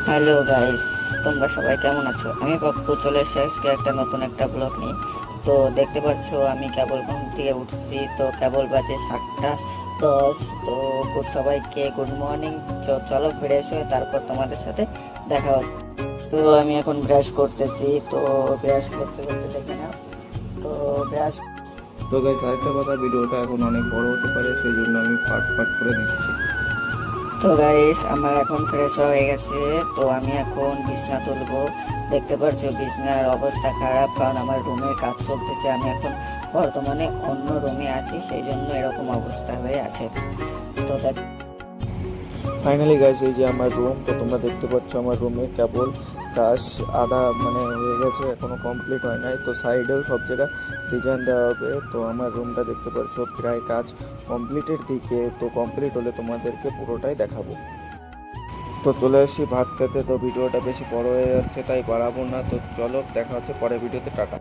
Hello guys, তোমরা সবাই কেমন আছো? আমি পাপ্পু চলে এসেছি আজকে একটা নতুন একটা ব্লগ নিয়ে। তো দেখতে পাচ্ছ আমি কেবল ঘুম থেকে উঠছি, তো কেবল বাজে 7:10। তো সবাইকে গুড মর্নিং। চলো ফ্রেশ হয়ে তারপর তোমাদের সাথে দেখা হচ্ছে। তো আমি এখন ব্রাশ করতেছি, তো ব্রাশ করতে করতে দেখে নাও। তো ব্রাশ তো গাইস, আরেকটা কথা, ভিডিওটা এখন অনেক বড় হতে পারে, সেই জন্য আমি পার্ট পার্ট করে দিচ্ছি। তো গাইস আমার এখন ফ্রেশ হয়ে গেছে। তো আমি এখন বিছনা তুলবো। দেখতে পাচ্ছ বিছনার অবস্থা খারাপ, কারণ আমার রুমের কাজ চলতেছে। আমি এখন বর্তমানে অন্য রুমে আছি, সেই জন্য এরকম অবস্থা হয়ে আছে। তো ফাইনালি গাইস, এই যে আমার রুম। তো তোমরা দেখতে পাচ্ছ আমার রুমে কেবল কাজ আধা হয়ে গেছে, এখনো কমপ্লিট হয় নাই। তো সাইডেও সব জায়গায় ডিজাইন দেওয়া হবে। তো আমার রুমটা দেখতে পাচ্ছ প্রায় কাজ কমপ্লিটের দিকে। তো কমপ্লিট হলে তোমাদেরকে পুরোটাই দেখাবো। তো চলে আসি ভাত খেতে। তো ভিডিওটা বেশি বড় হয়ে যাচ্ছে, তাই বাড়াবো না। তো চলো, দেখা হচ্ছে পরের ভিডিওতে। টাটা।